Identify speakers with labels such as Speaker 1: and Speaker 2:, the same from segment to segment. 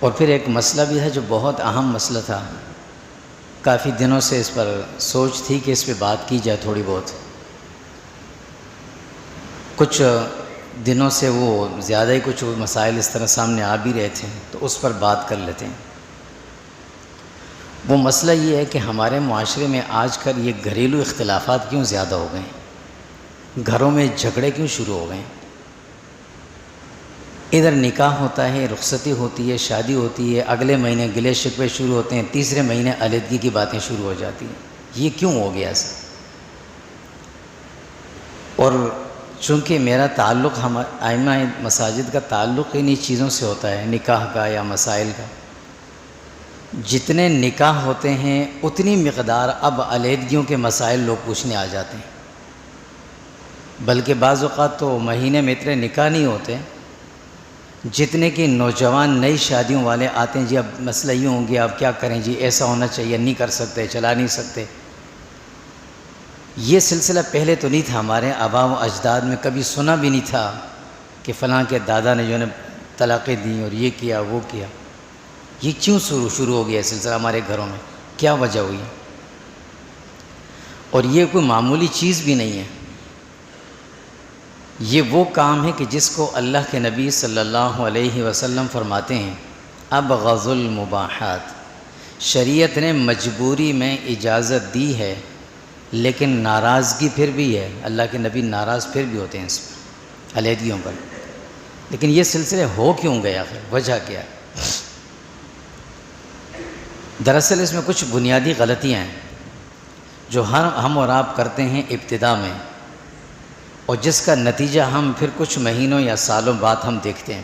Speaker 1: اور پھر ایک مسئلہ بھی ہے جو بہت اہم مسئلہ تھا، کافی دنوں سے اس پر سوچ تھی کہ اس پہ بات کی جائے تھوڑی بہت. کچھ دنوں سے وہ زیادہ ہی کچھ مسائل اس طرح سامنے آ بھی رہے تھے تو اس پر بات کر لیتے ہیں. وہ مسئلہ یہ ہے کہ ہمارے معاشرے میں آج کل یہ گھریلو اختلافات کیوں زیادہ ہو گئے ہیں، گھروں میں جھگڑے کیوں شروع ہو گئے ہیں. ادھر نکاح ہوتا ہے، رخصتی ہوتی ہے، شادی ہوتی ہے، اگلے مہینے گلے شکوے شروع ہوتے ہیں، تیسرے مہینے علیحدگی کی باتیں شروع ہو جاتی ہیں. یہ کیوں ہو گیا ایسا؟ اور چونکہ میرا تعلق ائمہ مساجد کا تعلق انہی چیزوں سے ہوتا ہے، نکاح کا یا مسائل کا. جتنے نکاح ہوتے ہیں اتنی مقدار اب علیحدگیوں کے مسائل لوگ پوچھنے آ جاتے ہیں. بلکہ بعض اوقات تو مہینے میں اتنے نکاح نہیں ہوتے جتنے کہ نوجوان نئی شادیوں والے آتے ہیں. جی اب مسئلہ یہ ہوں گے، اب کیا کریں جی، ایسا ہونا چاہیے، نہیں کر سکتے، چلا نہیں سکتے. یہ سلسلہ پہلے تو نہیں تھا، ہمارے آباء و اجداد میں کبھی سنا بھی نہیں تھا کہ فلاں کے دادا نے جو ہے طلاقیں دیں اور یہ کیا وہ کیا. یہ کیوں شروع ہو گیا سلسلہ ہمارے گھروں میں؟ کیا وجہ ہوئی؟ اور یہ کوئی معمولی چیز بھی نہیں ہے. یہ وہ کام ہے کہ جس کو اللہ کے نبی صلی اللہ علیہ وسلم فرماتے ہیں ابغض المباحات. شریعت نے مجبوری میں اجازت دی ہے لیکن ناراضگی پھر بھی ہے. اللہ کے نبی ناراض پھر بھی ہوتے ہیں اس پر، علیحدگیوں پر. لیکن یہ سلسلے ہو کیوں گیا آخر؟ وجہ کیا ہے؟ دراصل اس میں کچھ بنیادی غلطیاں ہیں جو ہم اور آپ کرتے ہیں ابتدا میں، اور جس کا نتیجہ ہم پھر کچھ مہینوں یا سالوں بعد ہم دیکھتے ہیں.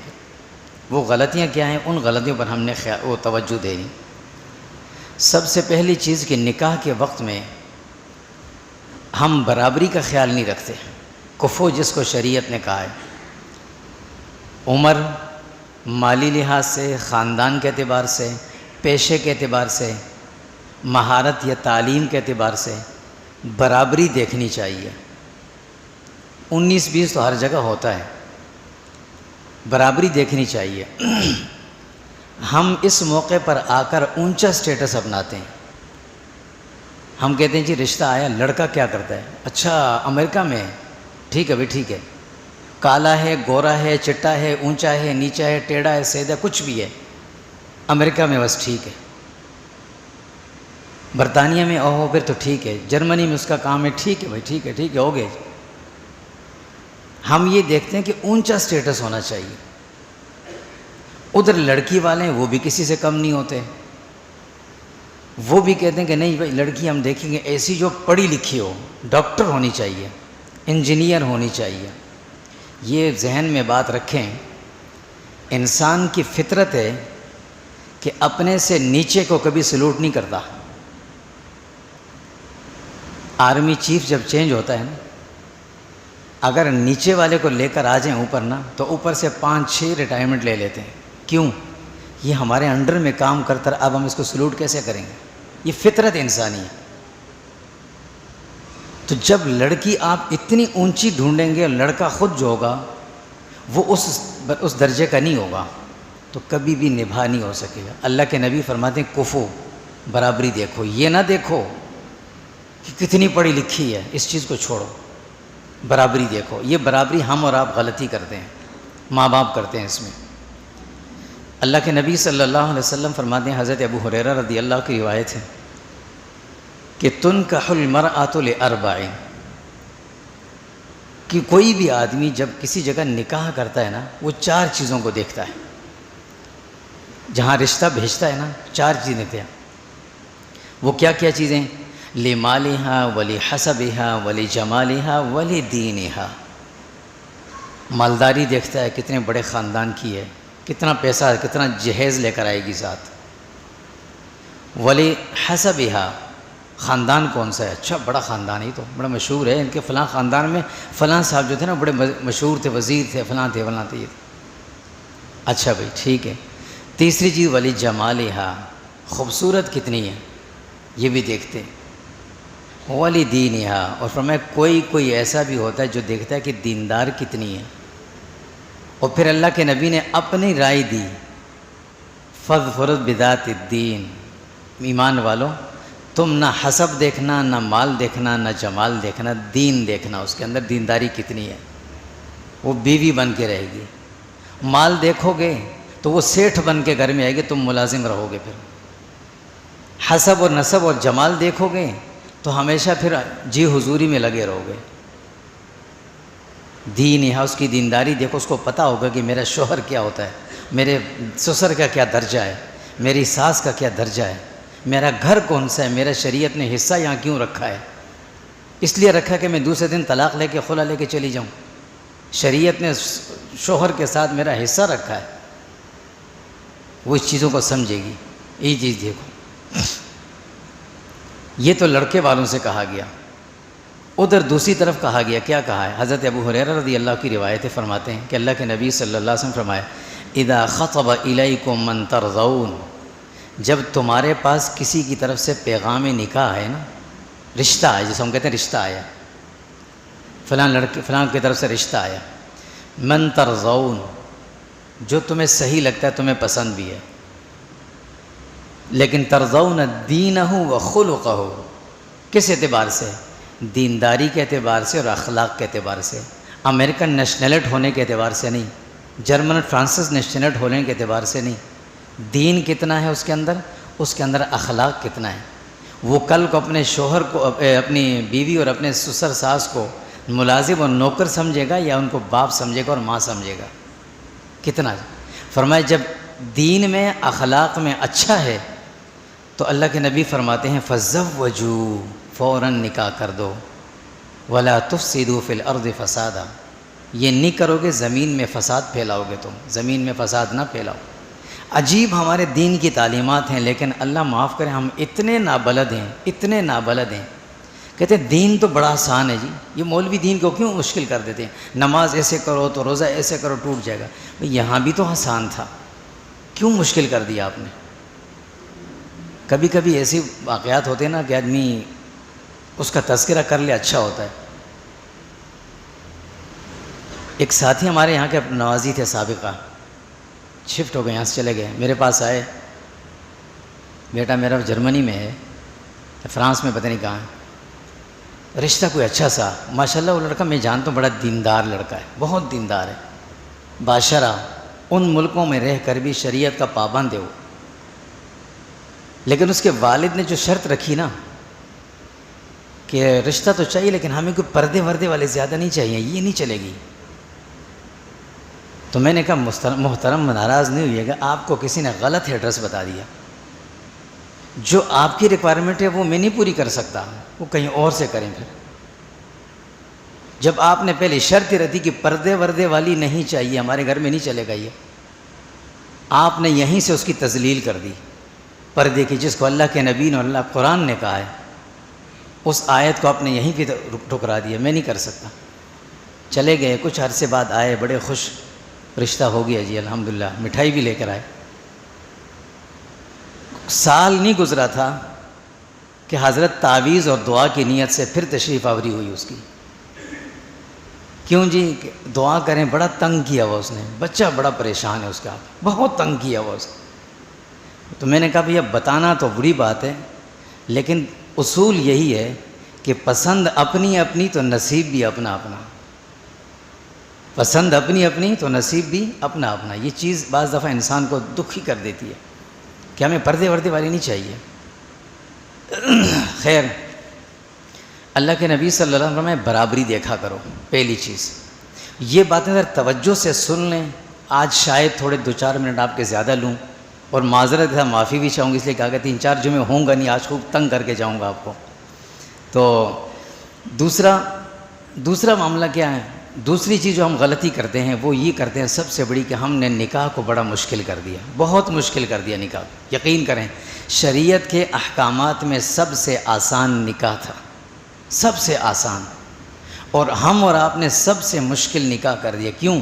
Speaker 1: وہ غلطیاں کیا ہیں؟ ان غلطیوں پر ہم نے وہ توجہ دینی. سب سے پہلی چیز کہ نکاح کے وقت میں ہم برابری کا خیال نہیں رکھتے. کفو جس کو شریعت نے کہا ہے، عمر، مالی لحاظ سے، خاندان کے اعتبار سے، پیشے کے اعتبار سے، مہارت یا تعلیم کے اعتبار سے برابری دیکھنی چاہیے. 19-20 تو ہر جگہ ہوتا ہے، برابری دیکھنی چاہیے. ہم اس موقع پر آ کر اونچا سٹیٹس اپناتے ہیں. ہم کہتے ہیں جی رشتہ آیا، لڑکا کیا کرتا ہے؟ اچھا امریکہ میں، ٹھیک ہے بھائی ٹھیک ہے. کالا ہے، گورا ہے، چٹا ہے، اونچا ہے، نیچا ہے، ٹیڑھا ہے، سیدھا، کچھ بھی ہے، امریکہ میں بس ٹھیک ہے. برطانیہ میں اوہو پھر تو ٹھیک ہے، جرمنی میں اس کا کام ہے، ٹھیک ہے بھائی ٹھیک ہے ٹھیک ہے، ہو گئے. ہم یہ دیکھتے ہیں کہ اونچا سٹیٹس ہونا چاہیے. ادھر لڑکی والے ہیں وہ بھی کسی سے کم نہیں ہوتے، وہ بھی کہتے ہیں کہ نہیں بھائی لڑکی ہم دیکھیں گے ایسی جو پڑھی لکھی ہو، ڈاکٹر ہونی چاہیے، انجینئر ہونی چاہیے. یہ ذہن میں بات رکھیں، انسان کی فطرت ہے کہ اپنے سے نیچے کو کبھی سلوٹ نہیں کرتا. آرمی چیف جب چینج ہوتا ہے نا، اگر نیچے والے کو لے کر آ جائیں اوپر نا، تو اوپر سے 5-6 ریٹائرمنٹ لے لیتے ہیں. کیوں؟ یہ ہمارے انڈر میں کام کرتا ہے، اب ہم اس کو سلوٹ کیسے کریں گے؟ یہ فطرت انسانی ہے. تو جب لڑکی آپ اتنی اونچی ڈھونڈیں گے اور لڑکا خود جو ہوگا وہ اس درجے کا نہیں ہوگا تو کبھی بھی نبھا نہیں ہو سکے گا. اللہ کے نبی فرماتے ہیں کفو، برابری دیکھو. یہ نہ دیکھو کہ کتنی پڑھی لکھی ہے، اس چیز کو چھوڑو، برابری دیکھو. یہ برابری ہم اور آپ غلطی کرتے ہیں، ماں باپ کرتے ہیں اس میں. اللہ کے نبی صلی اللہ علیہ وسلم فرماتے ہیں، حضرت ابو ہریرہ رضی اللہ کی روایت ہے کہ تنکح المرأۃ لاربع، کہ کوئی بھی آدمی جب کسی جگہ نکاح کرتا ہے نا، وہ 4 چیزوں کو دیکھتا ہے. جہاں رشتہ بھیجتا ہے نا، 4 چیزیں دیکھتے ہیں. وہ کیا کیا چیزیں؟ لمالها ولحسبها ولجمالها ولدینها. مالداری دیکھتا ہے، کتنے بڑے خاندان کی ہے، کتنا پیسہ، کتنا جہیز لے کر آئے گی ساتھ. ولحسبها، خاندان کون سا ہے؟ اچھا بڑا خاندان ہے، تو بڑا مشہور ہے، ان کے فلاں خاندان میں فلاں صاحب جو تھے نا بڑے مشہور تھے، وزیر تھے، فلاں تھے فلاں تھے. اچھا بھائی ٹھیک ہے. تیسری چیز ولجمالها، خوبصورت کتنی ہے، یہ بھی دیکھتے. ولدینها، اور فرمایا کوئی ایسا بھی ہوتا ہے جو دیکھتا ہے کہ دیندار کتنی ہے. اور پھر اللہ کے نبی نے اپنی رائے دی، فَاظْفَرْ بِذَاتِ الدِّین، ایمان والو تم نہ حسب دیکھنا، نہ مال دیکھنا، نہ جمال دیکھنا، دین دیکھنا، اس کے اندر دینداری کتنی ہے، وہ بیوی بن کے رہے گی۔ مال دیکھو گے تو وہ سیٹھ بن کے گھر میں آئے گی، تم ملازم رہو گے۔ پھر حسب اور نسب اور جمال دیکھو گے تو ہمیشہ پھر جی حضوری میں لگے رہو گے۔ دین ہے، اس کی دینداری دیکھو، اس کو پتہ ہوگا کہ میرا شوہر کیا ہوتا ہے، میرے سسر کا کیا درجہ ہے، میری ساس کا کیا درجہ ہے، میرا گھر کون سا ہے، میرا شریعت نے حصہ یہاں کیوں رکھا ہے۔ اس لیے رکھا کہ میں دوسرے دن طلاق لے کے خلا لے کے چلی جاؤں۔ شریعت نے شوہر کے ساتھ میرا حصہ رکھا ہے، وہ اس چیزوں کو سمجھے گی۔ یہ چیز دیکھو، یہ تو لڑکے والوں سے کہا گیا۔ ادھر دوسری طرف کہا گیا، کیا کہا ہے؟ حضرت ابو ہریرہ رضی اللہ کی روایتیں فرماتے ہیں کہ اللہ کے نبی صلی اللہ علیہ وسلم فرمایا، اذا خطب الیکم من ترضون، جب تمہارے پاس کسی کی طرف سے پیغام نکاح ہے نا، رشتہ ہے، جسے ہم کہتے ہیں رشتہ آیا، فلاں لڑکے فلاں کی طرف سے رشتہ آیا، من ترضون، جو تمہیں صحیح لگتا ہے، تمہیں پسند بھی ہے، لیکن ترضون دینہ و خلقہ، کس اعتبار سے؟ دینداری کے اعتبار سے اور اخلاق کے اعتبار سے، امریکن نیشنلٹ ہونے کے اعتبار سے نہیں، جرمن فرانسس نیشنلٹ ہونے کے اعتبار سے نہیں۔ دین کتنا ہے اس کے اندر اخلاق کتنا ہے، وہ کل کو اپنے شوہر کو، اپنی بیوی اور اپنے سسر ساس کو ملازم اور نوکر سمجھے گا یا ان کو باپ سمجھے گا اور ماں سمجھے گا؟ کتنا؟ فرمائے جب دین میں اخلاق میں اچھا ہے تو اللہ کے نبی فرماتے ہیں فَزَوَّجُوا، فوراً نکاح کر دو، وَلَا تُفْسِدُوا فِي الْأَرْضِ فَسَادًا، یہ نہیں کرو گے زمین میں فساد پھیلاؤ گے، تم زمین میں فساد نہ پھیلاؤ۔ عجیب ہمارے دین کی تعلیمات ہیں، لیکن اللہ معاف کرے ہم اتنے نابلد ہیں۔ کہتے ہیں دین تو بڑا آسان ہے جی، یہ مولوی دین کو کیوں مشکل کر دیتے ہیں؟ نماز ایسے کرو تو روزہ ایسے کرو ٹوٹ جائے گا۔ یہاں بھی تو آسان تھا، کیوں مشکل کر دیا آپ نے؟ کبھی کبھی ایسے واقعات ہوتے ہیں نا کہ آدمی اس کا تذکرہ کر لے، اچھا ہوتا ہے۔ ایک ساتھی ہمارے یہاں کے نوازی تھے سابقہ، شفٹ ہو گئے، یہاں سے چلے گئے، میرے پاس آئے، بیٹا میرا جرمنی میں ہے، فرانس میں پتہ نہیں کہاں ہے، رشتہ کوئی اچھا سا، ماشاءاللہ وہ لڑکا میں جانتا ہوں بڑا دیندار لڑکا ہے، بہت دیندار ہے، باشرہ، ان ملکوں میں رہ کر بھی شریعت کا پابند ہے وہ، لیکن اس کے والد نے جو شرط رکھی نا کہ رشتہ تو چاہیے لیکن ہمیں کوئی پردے وردے والے زیادہ نہیں چاہیے، یہ نہیں چلے گی۔ تو میں نے کہا محترم ناراض نہیں ہوئیے گا، آپ کو کسی نے غلط ایڈریس بتا دیا، جو آپ کی ریکوائرمنٹ ہے وہ میں نہیں پوری کر سکتا، وہ کہیں اور سے کریں۔ پھر جب آپ نے پہلے شرط رکھی کہ پردے وردے والی نہیں چاہیے، ہمارے گھر میں نہیں چلے گا یہ، آپ نے یہیں سے اس کی تذلیل کر دی پردے کی، جس کو اللہ کے نبی نے، اللہ قرآن نے کہا ہے، اس آیت کو آپ نے یہیں پہ ٹھکرا دیا، میں نہیں کر سکتا۔ چلے گئے، کچھ عرصے بعد آئے، بڑے خوش، رشتہ ہو گیا جی الحمدللہ، مٹھائی بھی لے کر آئے۔ سال نہیں گزرا تھا کہ حضرت تعویذ اور دعا کی نیت سے پھر تشریف آوری ہوئی اس کی۔ کیوں جی؟ دعا کریں، بڑا تنگ کیا ہوا اس نے، بچہ بڑا پریشان ہے اس کا، بہت تنگ کیا ہوا اس نے۔ تو میں نے کہا بھئی اب بتانا تو بری بات ہے، لیکن اصول یہی ہے کہ پسند اپنی اپنی تو نصیب بھی اپنا اپنا، پسند اپنی اپنی تو نصیب بھی اپنا اپنا۔ یہ چیز بعض دفعہ انسان کو دکھی کر دیتی ہے کہ ہمیں پردے وردے والی نہیں چاہیے۔ خیر، اللہ کے نبی صلی اللہ علیہ وسلم میں برابری دیکھا کرو، پہلی چیز۔ یہ باتیں ذرا توجہ سے سن لیں، آج شاید تھوڑے 2-4 منٹ آپ کے زیادہ لوں، اور معذرت کے ساتھ معافی بھی چاہوں گی، اس لیے کہا کہ 3-4 جمعے ہوں گا نہیں، آج خوب تنگ کر کے جاؤں گا آپ کو۔ تو دوسرا معاملہ کیا ہے؟ دوسری چیز جو ہم غلطی کرتے ہیں وہ یہ کرتے ہیں سب سے بڑی، کہ ہم نے نکاح کو بڑا مشکل کر دیا، بہت مشکل کر دیا نکاح۔ یقین کریں شریعت کے احکامات میں سب سے آسان نکاح تھا، سب سے آسان، اور ہم اور آپ نے سب سے مشکل نکاح کر دیا۔ کیوں؟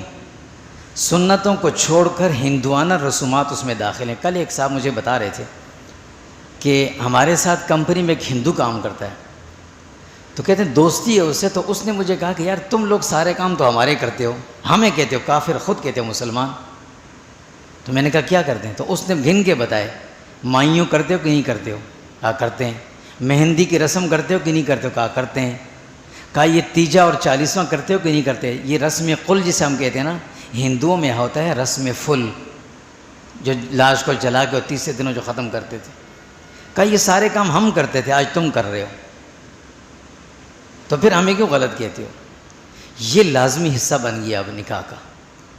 Speaker 1: سنتوں کو چھوڑ کر ہندوانہ رسومات اس میں داخل ہیں۔ کل ایک صاحب مجھے بتا رہے تھے کہ ہمارے ساتھ کمپنی میں ایک ہندو کام کرتا ہے، تو کہتے ہیں دوستی ہے اس سے، تو اس نے مجھے کہا کہ یار تم لوگ سارے کام تو ہمارے کرتے ہو، ہمیں کہتے ہو کافر، خود کہتے ہو مسلمان۔ تو میں نے کہا کیا کرتے ہیں؟ تو اس نے گن کے بتائے، مائیوں کرتے ہو کہ نہیں کرتے ہو؟ کہا کرتے ہیں۔ مہندی کی رسم کرتے ہو کہ نہیں کرتے ہو؟ کہا کرتے ہیں۔ کہا یہ تیجا اور 40واں کرتے ہو کہ نہیں کرتے؟ یہ رسم قل جسے ہم کہتے ہیں نا، ہندوؤں میں ہوتا ہے رسم فل، جو لاش کو جلا کے 30 دنوں جو ختم کرتے تھے۔ کہا یہ سارے کام ہم کرتے تھے، آج تم کر رہے ہو، تو پھر ہمیں کیوں غلط کہتے ہو؟ یہ لازمی حصہ بن گیا اب نکاح کا،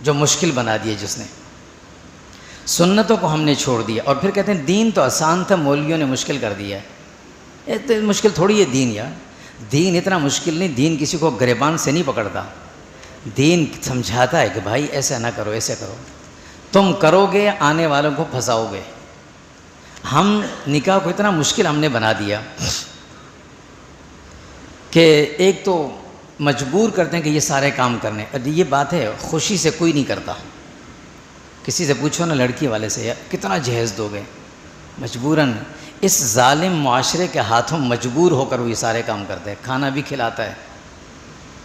Speaker 1: جو مشکل بنا دیا جس نے۔ سنتوں کو ہم نے چھوڑ دیا، اور پھر کہتے ہیں دین تو آسان تھا، مولویوں نے مشکل کر دیا ہے۔ اتنا مشکل تھوڑی ہے دین یار، دین اتنا مشکل نہیں، دین کسی کو گریبان سے نہیں پکڑتا، دین سمجھاتا ہے کہ بھائی ایسا نہ کرو، ایسے کرو، تم کرو گے آنے والوں کو پھنساؤ گے۔ ہم نکاح کو اتنا مشکل ہم نے بنا دیا کہ ایک تو مجبور کرتے ہیں کہ یہ سارے کام کرنے، یہ بات ہے خوشی سے کوئی نہیں کرتا۔ کسی سے پوچھو نا لڑکی والے سے، یا کتنا جہیز دو گے؟ مجبوراً اس ظالم معاشرے کے ہاتھوں مجبور ہو کر وہ یہ سارے کام کرتا ہے، کھانا بھی کھلاتا ہے،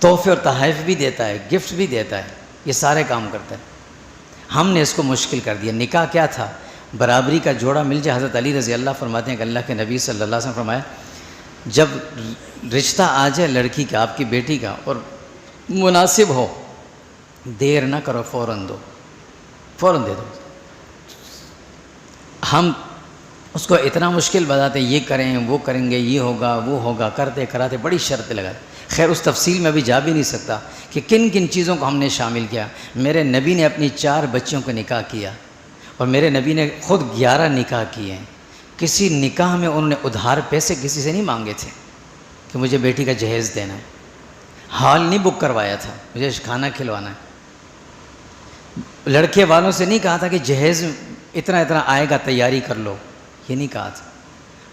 Speaker 1: تحفے اور تحائف بھی دیتا ہے، گفٹ بھی دیتا ہے، یہ سارے کام کرتا ہے۔ ہم نے اس کو مشکل کر دیا۔ نکاح کیا تھا؟ برابری کا جوڑا مل جائے۔ حضرت علی رضی اللہ فرماتے ہیں کہ اللہ کے نبی صلی اللہ علیہ وسلم فرمایا، جب رشتہ آ جائے لڑکی کا، آپ کی بیٹی کا، اور مناسب ہو، دیر نہ کرو، فوراً دو، فوراً دے دو۔ ہم اس کو اتنا مشکل بتاتے، یہ کریں، وہ کریں گے، یہ ہوگا، وہ ہوگا، کرتے کراتے بڑی شرطیں لگاتے۔ خیر اس تفصیل میں بھی جا بھی نہیں سکتا کہ کن کن چیزوں کو ہم نے شامل کیا۔ میرے نبی نے اپنی 4 بچیوں کو نکاح کیا، اور میرے نبی نے خود 11 نکاح کیے ہیں۔ کسی نکاح میں انہوں نے ادھار پیسے کسی سے نہیں مانگے تھے کہ مجھے بیٹی کا جہیز دینا ہے، ہال نہیں بک کروایا تھا، مجھے کھانا کھلوانا ہے۔ لڑکے والوں سے نہیں کہا تھا کہ جہیز اتنا اتنا آئے گا، تیاری کر لو، یہ نہیں کہا تھا۔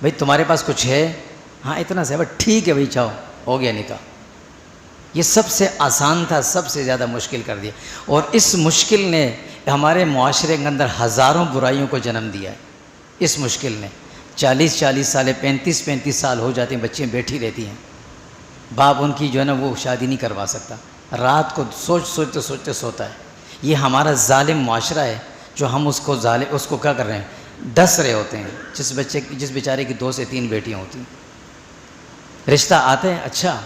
Speaker 1: بھائی تمہارے پاس کچھ ہے؟ ہاں اتنا سے، بس ٹھیک ہے بھائی، چاہو، ہو گیا نکاح۔ یہ سب سے آسان تھا، سب سے زیادہ مشکل کر دیا، اور اس مشکل نے ہمارے معاشرے کے اندر ہزاروں برائیوں کو جنم دیا ہے۔ اس مشکل نے 40 سال، 35 سال ہو جاتے ہیں، بچیاں بیٹھی رہتی ہیں، باپ ان کی جو ہے نا وہ شادی نہیں کروا سکتا، رات کو سوچتے سوتا ہے۔ یہ ہمارا ظالم معاشرہ ہے، جو ہم اس کو کیا کر رہے ہیں، ڈس رہے ہوتے ہیں۔ جس بیچارے کی 2 سے 3 بیٹیاں ہوتی ہیں، رشتہ آتے ہیں، اچھا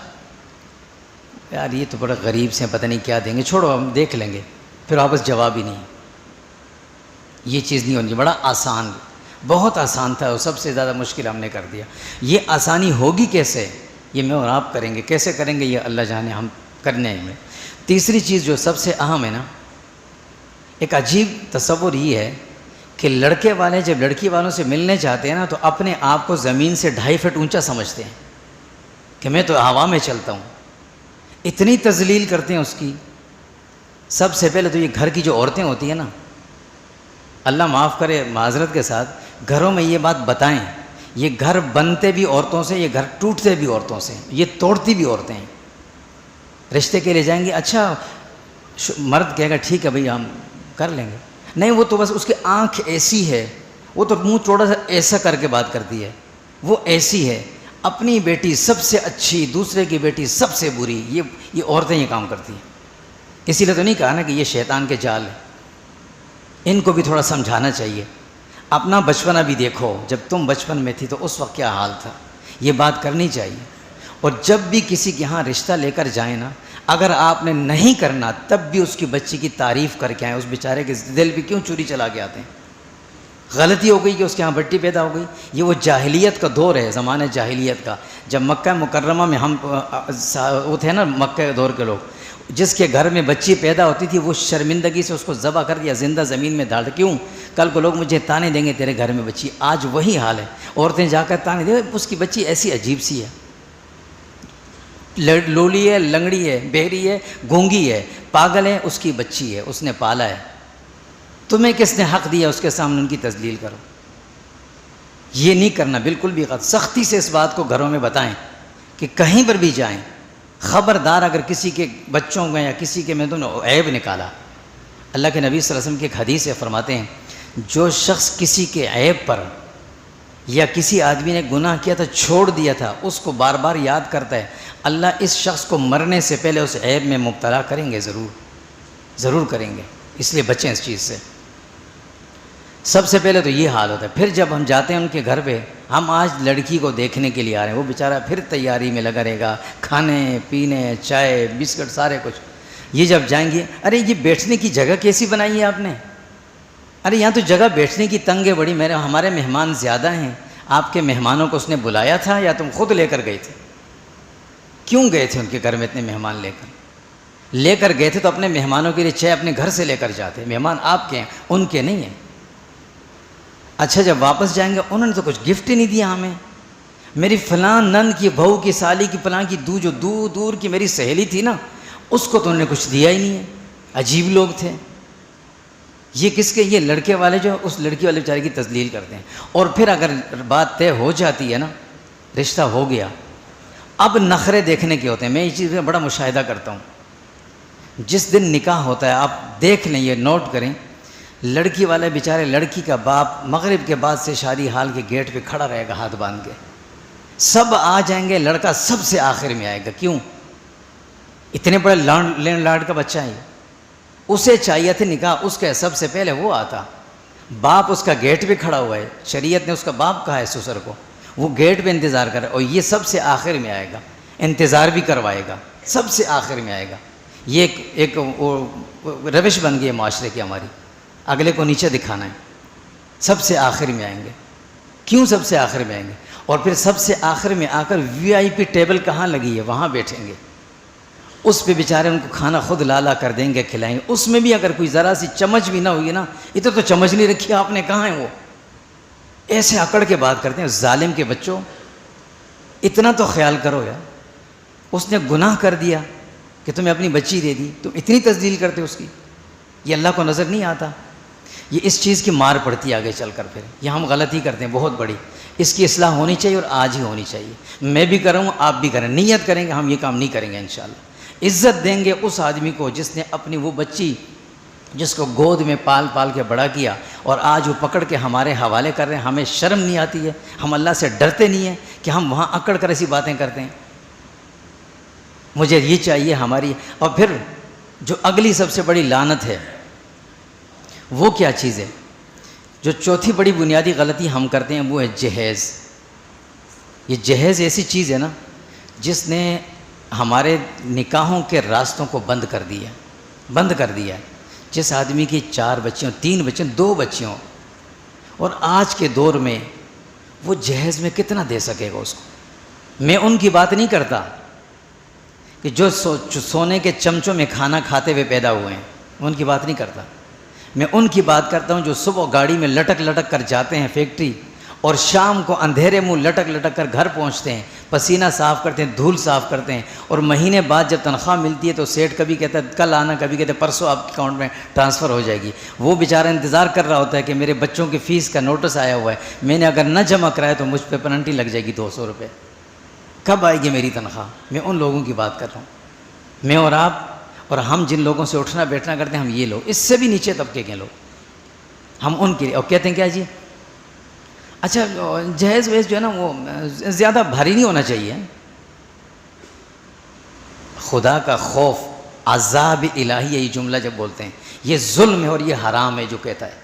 Speaker 1: یار یہ تو بڑے غریب سے، پتہ نہیں کیا دیں گے، چھوڑو ہم دیکھ لیں گے، پھر واپس جواب ہی نہیں۔ یہ چیز نہیں ہونی، بڑا آسان، بہت آسان تھا، اور سب سے زیادہ مشکل ہم نے کر دیا۔ یہ آسانی ہوگی کیسے؟ یہ میں اور آپ کریں گے، کیسے کریں گے یہ اللہ جانے، ہم کرنے ہیں۔ تیسری چیز جو سب سے اہم ہے نا، ایک عجیب تصور یہ ہے کہ لڑکے والے جب لڑکی والوں سے ملنے چاہتے ہیں نا، تو اپنے آپ کو زمین سے 2.5 فٹ اونچا سمجھتے ہیں کہ میں تو ہوا میں چلتا ہوں، اتنی تذلیل کرتے ہیں اس کی۔ سب سے پہلے تو یہ گھر کی جو عورتیں ہوتی ہیں نا، اللہ معاف کرے معذرت کے ساتھ، گھروں میں یہ بات بتائیں، یہ گھر بنتے بھی عورتوں سے، یہ گھر ٹوٹتے بھی عورتوں سے، یہ توڑتی بھی عورتیں ہیں۔ رشتے کے لیے جائیں گے، اچھا مرد کہے گا ٹھیک ہے بھئی ہم کر لیں گے، نہیں وہ تو بس اس کی آنکھ ایسی ہے، وہ تو منہ تھوڑا سا ایسا کر کے بات کرتی ہے، وہ ایسی ہے، اپنی بیٹی سب سے اچھی، دوسرے کی بیٹی سب سے بری، یہ عورتیں یہ کام کرتی ہیں۔ اسی لیے تو نہیں کہا نا کہ یہ شیطان کے جال ہیں، ان کو بھی تھوڑا سمجھانا چاہیے۔ اپنا بچپنا بھی دیکھو، جب تم بچپن میں تھی تو اس وقت کیا حال تھا، یہ بات کرنی چاہیے۔ اور جب بھی کسی کے ہاں رشتہ لے کر جائیں نا، اگر آپ نے نہیں کرنا تب بھی اس کی بچی کی تعریف کر کے آئیں، اس بیچارے کے دل بھی کیوں چوری چلا کے آتے ہیں۔ غلطی ہو گئی کہ اس کے ہاں بٹی پیدا ہو گئی، یہ وہ جاہلیت کا دور ہے، زمانہ جاہلیت کا، جب مکہ مکرمہ میں ہم وہ تھے نا مکہ دور کے لوگ، جس کے گھر میں بچی پیدا ہوتی تھی وہ شرمندگی سے اس کو ذبح کر دیا، زندہ زمین میں ڈال دیا۔ کیوں؟ کل کو لوگ مجھے تانے دیں گے تیرے گھر میں بچی۔ آج وہی حال ہے، عورتیں جا کر تانے دیں اس کی بچی ایسی عجیب سی ہے، لولی ہے، لنگڑی ہے، بہری ہے، گونگی ہے، پاگل ہے، اس کی بچی ہے، اس نے پالا ہے، تمہیں کس نے حق دیا اس کے سامنے ان کی تذلیل کرو؟ یہ نہیں کرنا، بالکل بھی غلط۔ سختی سے اس بات کو گھروں میں بتائیں کہ کہیں پر بھی جائیں، خبردار اگر کسی کے بچوں میں یا کسی کے میں تم نے عیب نکالا، اللہ کے نبی صلی اللہ علیہ وسلم کی ایک حدیث ہے، فرماتے ہیں جو شخص کسی کے عیب پر یا کسی آدمی نے گناہ کیا تھا چھوڑ دیا تھا، اس کو بار بار یاد کرتا ہے، اللہ اس شخص کو مرنے سے پہلے اس عیب میں مبتلا کریں گے، ضرور کریں گے۔ اس لیے بچیں اس چیز سے۔ سب سے پہلے تو یہ حال ہوتا ہے. پھر جب ہم جاتے ہیں ان کے گھر پہ، ہم آج لڑکی کو دیکھنے کے لیے آ رہے ہیں، وہ بیچارہ پھر تیاری میں لگا رہے گا، کھانے پینے، چائے بسکٹ سارے کچھ. یہ جب جائیں گے، ارے یہ بیٹھنے کی جگہ کیسی بنائی ہے آپ نے؟ ارے یہاں تو جگہ بیٹھنے کی تنگ ہے بڑی، ہمارے مہمان زیادہ ہیں. آپ کے مہمانوں کو اس نے بلایا تھا یا تم خود لے کر گئے تھے؟ کیوں گئے تھے ان کے گھر میں اتنے مہمان لے کر گئے تھے تو اپنے مہمانوں کے لیے چائے اپنے گھر سے لے کر جاتے. مہمان آپ کے ہیں، ان کے نہیں ہیں. اچھا جب واپس جائیں گے، انہوں نے تو کچھ گفٹ ہی نہیں دیا ہمیں. میری فلاں نند کی بہو کی سالی کی فلاں کی جو دور دور کی میری سہیلی تھی نا، اس کو تو انہوں نے کچھ دیا ہی نہیں ہے. عجیب لوگ تھے. یہ کس کے؟ یہ لڑکے والے جو اس لڑکی والے بیچارے کی تذلیل کرتے ہیں. اور پھر اگر بات طے ہو جاتی ہے نا، رشتہ ہو گیا، اب نخرے دیکھنے کے ہوتے ہیں. میں یہ چیز میں بڑا مشاہدہ کرتا ہوں. جس دن نکاح ہوتا ہے، آپ دیکھ لیں، یہ نوٹ کریں، لڑکی والے بیچارے، لڑکی کا باپ مغرب کے بعد سے شادی ہال کے گیٹ پہ کھڑا رہے گا ہاتھ باندھ کے. سب آ جائیں گے، لڑکا سب سے آخر میں آئے گا. کیوں؟ اتنے بڑے لینڈ لارڈ کا بچہ ہے، اسے چاہیے تھے نکاح اس کے سب سے پہلے وہ آتا. باپ اس کا گیٹ پہ کھڑا ہوا ہے، شریعت نے اس کا باپ کہا ہے سسر کو، وہ گیٹ پہ انتظار کر رہا ہے، اور یہ سب سے آخر میں آئے گا، انتظار بھی کروائے گا، سب سے آخر میں آئے گا. یہ ایک روش بن گئی ہے معاشرے کی ہماری، اگلے کو نیچے دکھانا ہے. سب سے آخر میں آئیں گے. کیوں سب سے آخر میں آئیں گے؟ اور پھر سب سے آخر میں آ کر VIP ٹیبل کہاں لگی ہے وہاں بیٹھیں گے. اس پہ بیچارے ان کو کھانا خود لا کر دیں گے، کھلائیں گے. اس میں بھی اگر کوئی ذرا سی چمچ بھی نہ ہوئی نا، ادھر تو چمچ نہیں رکھی آپ نے، کہاں ہے وہ؟ ایسے اکڑ کے بات کرتے ہیں. ظالم کے بچوں، اتنا تو خیال کرو یار. اس نے گناہ کر دیا کہ تمہیں اپنی بچی دے دی، تم اتنی تذلیل کرتے ہو اس کی. یہ اللہ کو نظر نہیں آتا؟ یہ اس چیز کی مار پڑتی ہے آگے چل کر. پھر یہ ہم غلطی کرتے ہیں بہت بڑی. اس کی اصلاح ہونی چاہیے، اور آج ہی ہونی چاہیے. میں بھی کروں، آپ بھی کریں، نیت کریں گے ہم یہ کام نہیں کریں گے انشاءاللہ. عزت دیں گے اس آدمی کو جس نے اپنی وہ بچی، جس کو گود میں پال پال کے بڑا کیا، اور آج وہ پکڑ کے ہمارے حوالے کر رہے ہیں. ہمیں شرم نہیں آتی ہے؟ ہم اللہ سے ڈرتے نہیں ہیں کہ ہم وہاں اکڑ کر ایسی باتیں کرتے ہیں؟ مجھے یہ چاہیے ہماری. اور پھر جو اگلی سب سے بڑی لعنت ہے، وہ کیا چیز ہے؟ جو چوتھی بڑی بنیادی غلطی ہم کرتے ہیں، وہ ہے جہیز. یہ جہیز ایسی چیز ہے نا جس نے ہمارے نکاحوں کے راستوں کو بند کر دیا ہے. جس آدمی کی 4 بچیاں، 3 بچیاں، 2 بچیوں، اور آج کے دور میں وہ جہیز میں کتنا دے سکے گا اس کو؟ میں ان کی بات نہیں کرتا کہ جو سونے کے چمچوں میں کھانا کھاتے ہوئے پیدا ہوئے ہیں، ان کی بات نہیں کرتا. میں ان کی بات کرتا ہوں جو صبح گاڑی میں لٹک لٹک کر جاتے ہیں فیکٹری، اور شام کو اندھیرے منہ لٹک لٹک کر گھر پہنچتے ہیں، پسینہ صاف کرتے ہیں، دھول صاف کرتے ہیں، اور مہینے بعد جب تنخواہ ملتی ہے تو سیٹ کبھی کہتا ہے کل آنا، کبھی کہتے ہیں پرسوں آپ کے اکاؤنٹ میں ٹرانسفر ہو جائے گی. وہ بیچارہ انتظار کر رہا ہوتا ہے کہ میرے بچوں کی فیس کا نوٹس آیا ہوا ہے، میں نے اگر نہ جمع کرایا تو مجھ پہ پینلٹی لگ جائے گی 200 روپے. کب آئے گی میری تنخواہ؟ میں ان لوگوں کی بات کر رہا ہوں. میں اور آپ اور ہم جن لوگوں سے اٹھنا بیٹھنا کرتے ہیں، ہم یہ لوگ، اس سے بھی نیچے طبقے کے لوگ، ہم ان کے لیے. اور کہتے ہیں کیا جی؟ اچھا جہیز ویز جو ہے نا وہ زیادہ بھاری نہیں ہونا چاہیے. خدا کا خوف، عذاب الہی، یہ جملہ جب بولتے ہیں، یہ ظلم ہے اور یہ حرام ہے جو کہتا ہے.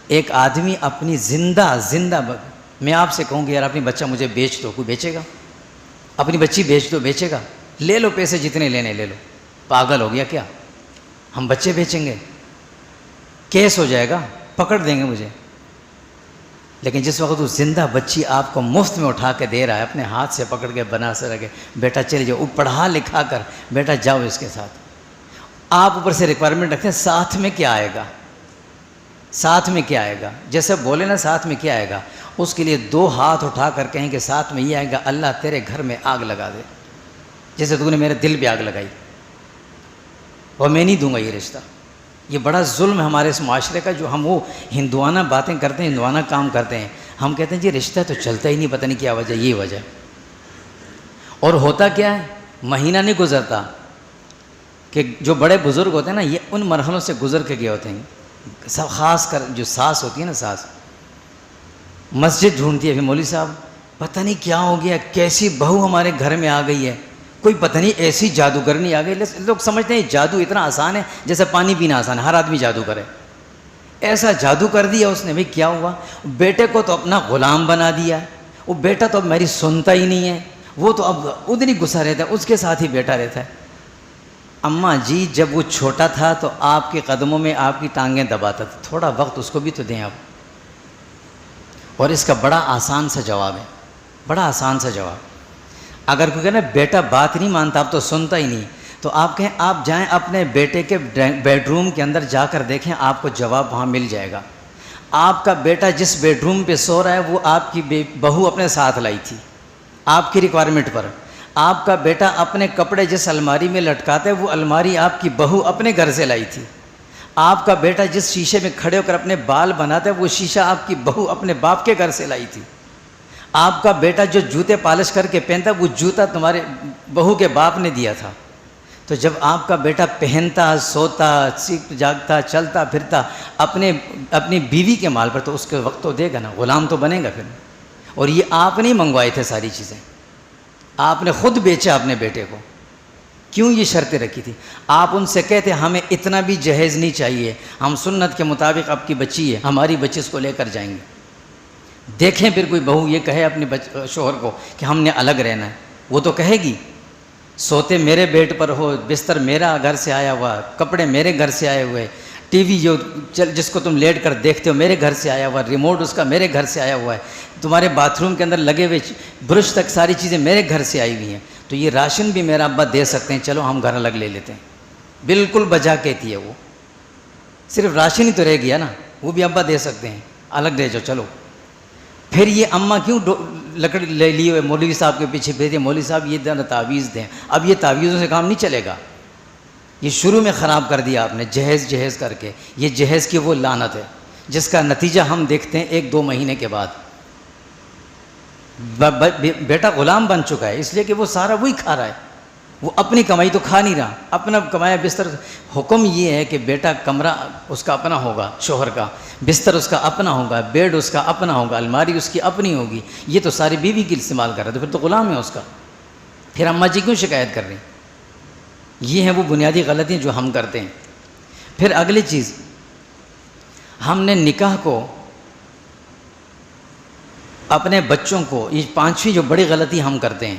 Speaker 1: ایک آدمی اپنی زندہ میں آپ سے کہوں کہ یار اپنی بچہ مجھے بیچ دو، کوئی بیچے گا؟ اپنی بچی بیچ دو، بیچے گا؟ لے لو پیسے جتنے لینے لے لو. پاگل ہو گیا کیا؟ ہم بچے بیچیں گے؟ کیس ہو جائے گا، پکڑ دیں گے مجھے. لیکن جس وقت وہ زندہ بچی آپ کو مفت میں اٹھا کے دے رہا ہے، اپنے ہاتھ سے پکڑ کے بنا سے رکھے، بیٹا چلے جاؤ، پڑھا لکھا کر، بیٹا جاؤ اس کے ساتھ. آپ اوپر سے ریکوائرمنٹ رکھتے ہیں ساتھ میں کیا آئے گا؟ ساتھ میں کیا آئے گا؟ جیسے بولے نا ساتھ میں کیا آئے گا، اس کے لیے 2 ہاتھ اٹھا کر کہیں کہ ساتھ میں یہ آئے گا، اللہ تیرے گھر میں آگ لگا دے، جیسے تو نے میرے دل پہ آگ لگائی، اور میں نہیں دوں گا یہ رشتہ. یہ بڑا ظلم ہے ہمارے اس معاشرے کا، جو ہم وہ ہندوانہ باتیں کرتے ہیں، ہندوانہ کام کرتے ہیں. ہم کہتے ہیں جی رشتہ تو چلتا ہی نہیں، پتہ نہیں کیا وجہ، یہ وجہ. اور ہوتا کیا ہے، مہینہ نہیں گزرتا کہ جو بڑے بزرگ ہوتے ہیں نا، یہ ان مرحلوں سے گزر کے گئے ہوتے ہیں. سب خاص کر جو ساس ہوتی ہے نا، ساس مسجد ڈھونڈتی ہے کہ مولوی صاحب پتہ نہیں کیا ہو گیا، کیسی بہو ہمارے گھر میں آ گئی ہے، کوئی پتہ نہیں ایسی جادوگرنی آ گئی. لوگ سمجھتے ہیں جادو اتنا آسان ہے جیسے پانی پینا آسان ہے، ہر آدمی جادو کرے. ایسا جادو کر دیا اس نے. بھئی کیا ہوا؟ بیٹے کو تو اپنا غلام بنا دیا ہے. وہ بیٹا تو اب میری سنتا ہی نہیں ہے, وہ تو اب ادھر ہی گھسا رہتا ہے, اس کے ساتھ ہی بیٹھا رہتا ہے. اماں جی جب وہ چھوٹا تھا تو آپ کے قدموں میں آپ کی ٹانگیں دباتا تھا, تھوڑا وقت اس کو بھی تو دیں آپ. اور اس کا بڑا آسان سا جواب ہے, بڑا آسان سا جواب. اگر کوئی کہنا بیٹا بات نہیں مانتا, اب تو سنتا ہی نہیں, تو آپ کہیں آپ جائیں اپنے بیٹے کے بیڈ روم کے اندر جا کر دیکھیں, آپ کو جواب وہاں مل جائے گا. آپ کا بیٹا جس بیڈ روم پہ سو رہا ہے وہ آپ کی بہو اپنے ساتھ لائی تھی آپ کی ریکوائرمنٹ پر. آپ کا بیٹا اپنے کپڑے جس الماری میں لٹکاتے وہ الماری آپ کی بہو اپنے گھر سے لائی تھی. آپ کا بیٹا جس شیشے میں کھڑے ہو کر اپنے بال بناتا ہے وہ شیشہ آپ کی بہو اپنے باپ کے گھر سے لائی تھی. آپ کا بیٹا جو جوتے پالش کر کے پہنتا وہ جوتا تمہارے بہو کے باپ نے دیا تھا. تو جب آپ کا بیٹا پہنتا, سوتا, جاگتا, چلتا پھرتا اپنی بیوی کے مال پر, تو اس کے وقت تو دے گا نا, غلام تو بنے گا پھر. اور یہ آپ نہیں منگوائے تھے ساری چیزیں, آپ نے خود بیچا اپنے بیٹے کو. کیوں یہ شرطیں رکھی تھی؟ آپ ان سے کہتے ہمیں اتنا بھی جہیز نہیں چاہیے, ہم سنت کے مطابق آپ کی بچی ہے, ہماری بچی اس کو لے کر جائیں گے. دیکھیں پھر کوئی بہو یہ کہے اپنے شوہر کو کہ ہم نے الگ رہنا ہے, وہ تو کہے گی سوتے میرے بیڈ پر ہو, بستر میرا گھر سے آیا ہوا, کپڑے میرے گھر سے آئے ہوئے, ٹی وی جس کو تم لیٹ کر دیکھتے ہو میرے گھر سے آیا ہوا, ریموٹ اس کا میرے گھر سے آیا ہوا ہے, تمہارے باتھ روم کے اندر لگے ہوئے برش تک ساری چیزیں میرے گھر سے آئی ہوئی ہیں, تو یہ راشن بھی میرا ابا دے سکتے ہیں, چلو ہم گھر الگ لے لیتے ہیں. بالکل بجا کہتی ہے وہ, صرف راشن ہی تو رہ گیا نا, وہ بھی ابا دے سکتے ہیں, الگ لے جاؤ چلو. پھر یہ اماں کیوں لکڑی لے لیے ہوئے مولوی صاحب کے پیچھے بھیجے, مولوی صاحب یہ تعویذ دیں. اب یہ تعویذوں سے کام نہیں چلے گا, یہ شروع میں خراب کر دیا آپ نے جہیز کر کے. یہ جہیز کی وہ لعنت ہے جس کا نتیجہ ہم دیکھتے ہیں 1-2 مہینے کے بعد. بیٹا غلام بن چکا ہے اس لیے کہ وہ سارا وہی کھا رہا ہے, وہ اپنی کمائی تو کھا نہیں رہا, اپنا کمایا بستر. حکم یہ ہے کہ بیٹا کمرہ اس کا اپنا ہوگا, شوہر کا بستر اس کا اپنا ہوگا, بیڈ اس کا اپنا ہوگا, الماری اس کی اپنی ہوگی. یہ تو ساری بیوی کی استعمال کر رہا ہے, تو پھر تو غلام ہے اس کا. پھر اماں جی کیوں شکایت کر رہی ہیں؟ یہ ہیں وہ بنیادی غلطیاں جو ہم کرتے ہیں. پھر اگلی چیز, ہم نے نکاح کو اپنے بچوں کو, یہ 5ویں جو بڑی غلطی ہم کرتے ہیں,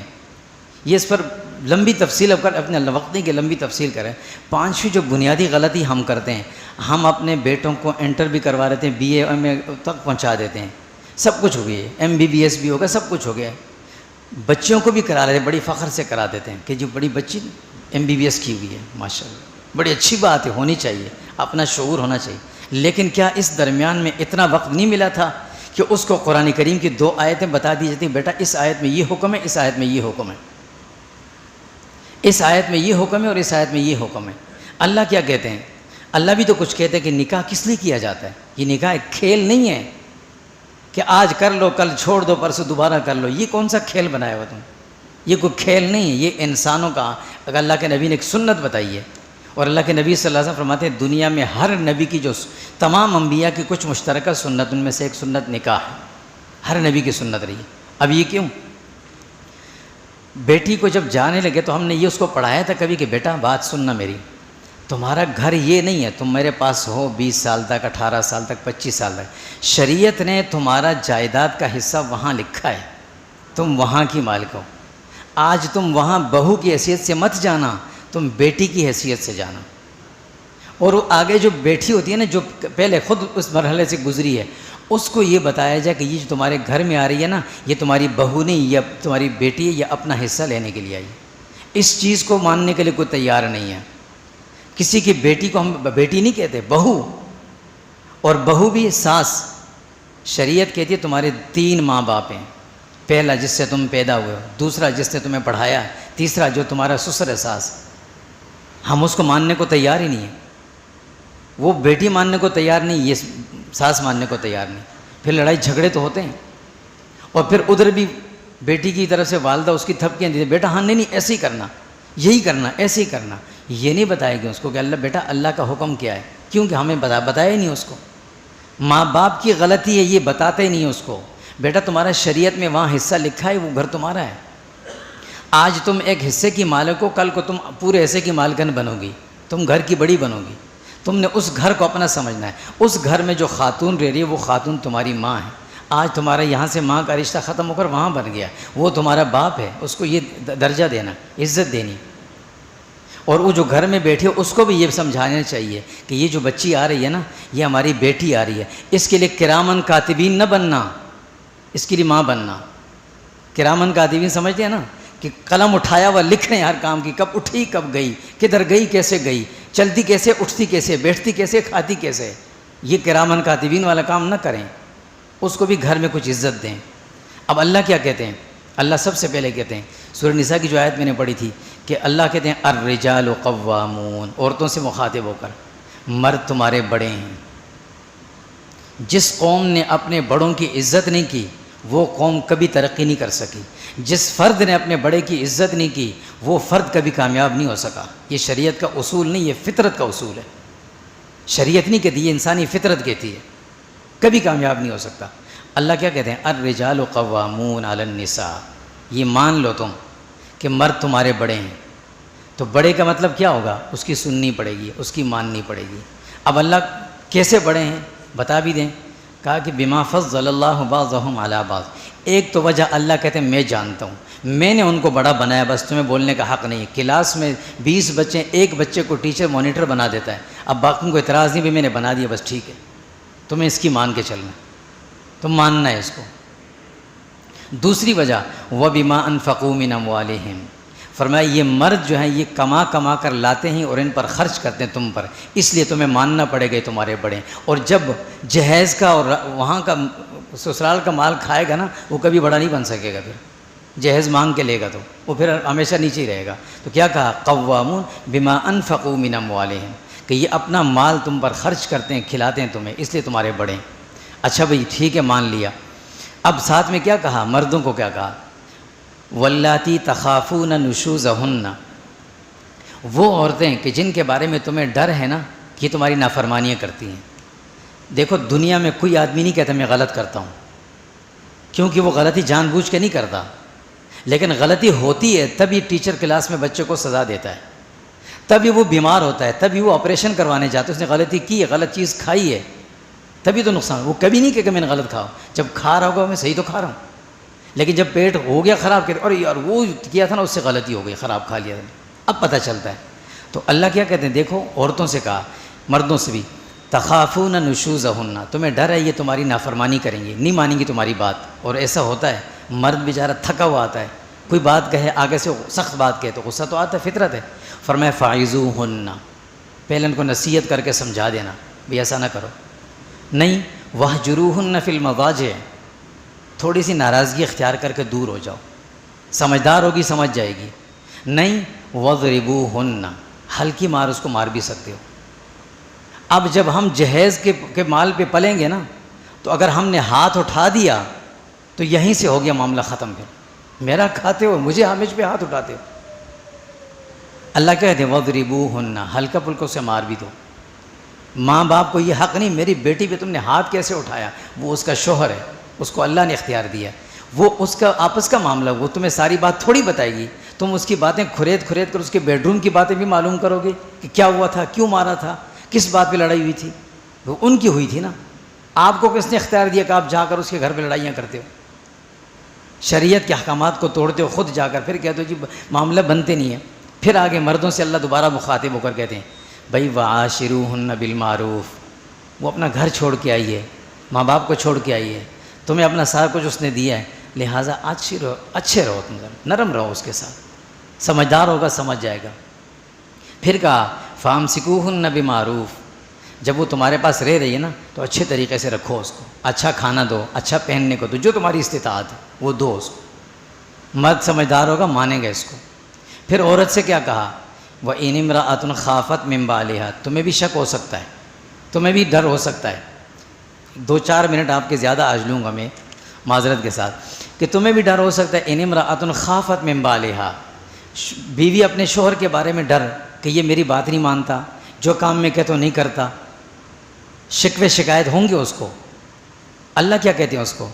Speaker 1: یہ اس پر لمبی تفصیل اپنے وقت نہیں کہ لمبی تفصیل کریں. 5ویں جو بنیادی غلطی ہم کرتے ہیں, ہم اپنے بیٹوں کو انٹر بھی کروا دیتے ہیں, BA MA تک پہنچا دیتے ہیں, سب کچھ ہو گیا ہے, MBBS بھی ہوگا, سب کچھ ہو گیا ہے. بچوں کو بھی کرا لیتے ہیں, بڑی فخر سے کرا دیتے ہیں کہ جو بڑی بچی MBBS کی ہوئی ہے, ماشاءاللہ بڑی اچھی بات ہے, ہونی چاہیے, اپنا شعور ہونا چاہیے. لیکن کیا اس درمیان میں اتنا وقت نہیں ملا تھا کہ اس کو قرآن کریم کی 2 آیتیں بتا دی جاتی ہیں, بیٹا اس آیت میں یہ حکم ہے, اس آیت میں یہ حکم ہے, اس آیت میں یہ حکم ہے اور اس آیت میں یہ حکم ہے. اللہ کیا کہتے ہیں؟ اللہ بھی تو کچھ کہتے ہیں کہ نکاح کس لیے کیا جاتا ہے. یہ نکاح ایک کھیل نہیں ہے کہ آج کر لو کل چھوڑ دو پرسوں دوبارہ کر لو. یہ کون سا کھیل بنایا ہوا تم؟ یہ کوئی کھیل نہیں ہے, یہ انسانوں کا, اگر اللہ کے نبی نے ایک سنت بتائی ہے. اور اللہ کے نبی صلی اللہ علیہ وسلم فرماتے ہیں دنیا میں ہر نبی کی جو تمام انبیاء کی کچھ مشترکہ سنت, ان میں سے ایک سنت نکاح ہے, ہر نبی کی سنت رہی. اب یہ کیوں؟ بیٹی کو جب جانے لگے تو ہم نے یہ اس کو پڑھایا تھا کبھی کہ بیٹا بات سننا میری, تمہارا گھر یہ نہیں ہے تم میرے پاس ہو 20 سال تک, 18 سال تک, 25 سال تک. شریعت نے تمہارا جائیداد کا حصہ وہاں لکھا ہے, تم وہاں کی مالک ہو. آج تم وہاں بہو کی حیثیت سے مت جانا, تم بیٹی کی حیثیت سے جانا. اور وہ آگے جو بیٹی ہوتی ہے نا, جو پہلے خود اس مرحلے سے گزری ہے, اس کو یہ بتایا جائے کہ یہ جو تمہارے گھر میں آ رہی ہے نا, یہ تمہاری بہو نہیں, یہ تمہاری بیٹی ہے, یہ اپنا حصہ لینے کے لیے آئی. اس چیز کو ماننے کے لیے کوئی تیار نہیں ہے. کسی کی بیٹی کو ہم بیٹی نہیں کہتے, بہو. اور بہو بھی ساس. شریعت کہتی ہے تمہارے 3 ماں باپ ہیں, پہلا جس سے تم پیدا ہوئے ہو, دوسرا جس نے تمہیں پڑھایا, تیسرا جو تمہارا سسر ہے ساس. ہم اس کو ماننے کو تیار ہی نہیں ہیں. وہ بیٹی ماننے کو تیار نہیں, یہ ساس ماننے کو تیار نہیں. پھر لڑائی جھگڑے تو ہوتے ہیں. اور پھر ادھر بھی بیٹی کی طرف سے والدہ اس کی تھپکیاں دیتے, بیٹا ہاں نہیں ایسے ہی کرنا, یہی کرنا, ایسے ہی کرنا. یہ نہیں بتائے گی اس کو کہ اللہ بیٹا اللہ کا حکم کیا ہے, کیونکہ ہمیں بتایا ہی نہیں اس کو. ماں باپ کی غلطی ہے, یہ بتاتے ہی نہیں اس کو. بیٹا تمہارا شریعت میں وہاں حصہ لکھا ہے, وہ گھر تمہارا ہے. آج تم ایک حصے کی مالک ہو, کل کو تم پورے حصے کی مالکن بنو گی, تم گھر کی بڑی بنو گی. تم نے اس گھر کو اپنا سمجھنا ہے. اس گھر میں جو خاتون رہ رہی ہے وہ خاتون تمہاری ماں ہے. آج تمہارا یہاں سے ماں کا رشتہ ختم ہو کر وہاں بن گیا, وہ تمہارا باپ ہے, اس کو یہ درجہ دینا, عزت دینی. اور وہ جو گھر میں بیٹھی ہے اس کو بھی یہ سمجھانا چاہیے کہ یہ جو بچی آ رہی ہے نا, یہ ہماری بیٹی آ رہی ہے, اس کے لیے کرامن کاتبین نہ بننا, اس کے لیے ماں بننا. کرامن کاتبین سمجھتے ہیں نا, کہ قلم اٹھایا ہوا لکھ رہے ہیں ہر کام کی, کب اٹھی کب گئی, کدھر گئی کیسے گئی, چلتی کیسے, اٹھتی کیسے, بیٹھتی کیسے, کھاتی کیسے. یہ کرامن کاتبین والا کام نہ کریں, اس کو بھی گھر میں کچھ عزت دیں. اب اللہ کیا کہتے ہیں؟ اللہ سب سے پہلے کہتے ہیں, سورہ نساء کی جو آیت میں نے پڑھی تھی, کہ اللہ کہتے ہیں الرجال قوامون, عورتوں سے مخاطب ہو کر, مرد تمہارے بڑے ہیں. جس قوم نے اپنے بڑوں کی عزت نہیں کی وہ قوم کبھی ترقی نہیں کر سکی. جس فرد نے اپنے بڑے کی عزت نہیں کی وہ فرد کبھی کامیاب نہیں ہو سکا. یہ شریعت کا اصول نہیں, یہ فطرت کا اصول ہے. شریعت نہیں کہتی, یہ انسانی فطرت کہتی ہے. کبھی کامیاب نہیں ہو سکتا. اللہ کیا کہتے ہیں؟ الرجال قوامون علی النساء. یہ مان لو تم کہ مرد تمہارے بڑے ہیں. تو بڑے کا مطلب کیا ہوگا؟ اس کی سننی پڑے گی, اس کی ماننی پڑے گی. اب اللہ کیسے بڑے ہیں بتا بھی دیں. کہا کہ بما فضل اللہ بعضهم علی بعض. ایک تو وجہ اللہ کہتے ہیں میں جانتا ہوں, میں نے ان کو بڑا بنایا, بس تمہیں بولنے کا حق نہیں ہے. کلاس میں 20 بچے, ایک بچے کو ٹیچر مانیٹر بنا دیتا ہے, اب باقیوں کو اعتراض نہیں, بھی میں نے بنا دیا, بس ٹھیک ہے, تمہیں اس کی مان کے چلنا, تم ماننا ہے اس کو. دوسری وجہ وَبِمَا أَنفَقُوا مِنْ أَمْوَالِهِمْ. فرمایا یہ مرد جو ہیں یہ کما کما کر لاتے ہیں اور ان پر خرچ کرتے ہیں تم پر, اس لیے تمہیں ماننا پڑے گا تمہارے بڑے. اور جب جہیز کا اور وہاں کا سسرال کا مال کھائے گا نا, وہ کبھی بڑا نہیں بن سکے گا. پھر جہیز مانگ کے لے گا تو وہ پھر ہمیشہ نیچے ہی رہے گا. تو کیا کہا؟ قوامون بما انفقوا من اموالہم, کہ یہ اپنا مال تم پر خرچ کرتے ہیں, کھلاتے ہیں تمہیں, اس لیے تمہارے بڑے. اچھا بھئی ٹھیک ہے, مان لیا. اب ساتھ میں کیا کہا؟ مردوں کو کیا کہا؟ واللاتی تخافون نشوزہن. وہ عورتیں کہ جن کے بارے میں تمہیں ڈر ہے نا کہ تمہاری نافرمانیاں کرتی ہیں. دیکھو دنیا میں کوئی آدمی نہیں کہتا میں غلط کرتا ہوں, کیونکہ وہ غلطی جان بوجھ کے نہیں کرتا, لیکن غلطی ہوتی ہے تبھی ٹیچر کلاس میں بچے کو سزا دیتا ہے, تبھی وہ بیمار ہوتا ہے, تبھی وہ آپریشن کروانے جاتا ہے. اس نے غلطی کی ہے, غلط چیز کھائی ہے, تبھی تو نقصان. وہ کبھی نہیں کہ میں نے غلط کھاؤ, جب کھا رہا ہوگا میں صحیح تو کھا رہا ہوں, لیکن جب پیٹ ہو گیا خراب, کہ ارے یار وہ کیا تھا نا, اس سے غلطی ہو گئی, خراب کھا لیا تھا, اب پتہ چلتا ہے. تو اللہ کیا کہتے ہیں؟ دیکھو عورتوں سے کہا, مردوں سے بھی, تخافون نشوزہن, تمہیں ڈر ہے یہ تمہاری نافرمانی کریں گی, نہیں مانیں گی تمہاری بات. اور ایسا ہوتا ہے مرد بیچارہ تھکا ہوا آتا ہے, کوئی بات کہے آگے سے سخت بات کہے تو غصہ تو آتا ہے, فطرت ہے. فرمایا فاعظوہن, پہلے ان کو نصیحت کر کے سمجھا دینا, بھی ایسا نہ کرو. نہیں واہجروہن فی المضاجع, تھوڑی سی ناراضگی اختیار کر کے دور ہو جاؤ, سمجھدار ہوگی سمجھ جائے گی. نہیں وضربوہن, ہلکی مار اس کو مار بھی سکتے ہو. اب جب ہم جہیز کے مال پہ پلیں گے نا, تو اگر ہم نے ہاتھ اٹھا دیا تو یہیں سے ہو گیا معاملہ ختم. پھر میرا کھاتے ہو, مجھے مجھ پہ ہاتھ اٹھاتے ہو. اللہ کہتے ہیں وضربوہن, ہلکا پھلکا سے مار بھی دو. ماں باپ کو یہ حق نہیں میری بیٹی پہ تم نے ہاتھ کیسے اٹھایا, وہ اس کا شوہر ہے, اس کو اللہ نے اختیار دیا, وہ اس کا آپس کا معاملہ, وہ تمہیں ساری بات تھوڑی بتائے گی. تم اس کی باتیں کھرید کر اس کے بیڈ روم کی باتیں بھی معلوم کرو گے کہ کیا ہوا تھا, کیوں مارا تھا, کس بات پہ لڑائی ہوئی تھی. وہ ان کی ہوئی تھی نا, آپ کو کس نے اختیار دیا کہ آپ جا کر اس کے گھر پہ لڑائیاں کرتے ہو, شریعت کے احکامات کو توڑتے ہو خود جا کر, پھر کہتے ہو جی معاملہ بنتے نہیں ہیں. پھر آگے مردوں سے اللہ دوبارہ مخاطب ہو کر کہتے ہیں بھائی وعاشروہن بالمعروف, وہ اپنا گھر چھوڑ کے آئی ہے, ماں باپ کو چھوڑ کے آئی ہے, تمہیں اپنا سارا کچھ اس نے دیا ہے, لہٰذا اچھے رہو, تم نرم رہو اس کے ساتھ, سمجھدار ہوگا سمجھ جائے گا. پھر کہا فامسکوہن بمعروف, جب وہ تمہارے پاس رہ رہی ہے نا تو اچھے طریقے سے رکھو اس کو, اچھا کھانا دو, اچھا پہننے کو دو, جو تمہاری استطاعت ہے وہ دو اس کو. مرد سمجھدار ہوگا مانیں گے اس کو. پھر عورت سے کیا کہا؟ وَإِنِ امْرَأَةٌ خَافَتْ مِنْ بَعْلِهَا, تمہیں بھی شک ہو سکتا ہے, تمہیں بھی ڈر ہو سکتا ہے. 2-4 منٹ آپ کے زیادہ آج لوں گا میں معذرت کے ساتھ, کہ تمہیں بھی ڈر ہو سکتا ہے. اِنِ امْرَأَةٌ خَافَتْ مِنْ بَعْلِهَا, بیوی اپنے شوہر کے بارے میں ڈر کہ یہ میری بات نہیں مانتا, جو کام میں کہتا ہوں نہیں کرتا, شکوے شکایت ہوں گے اس کو. اللہ کیا کہتے ہیں اس کو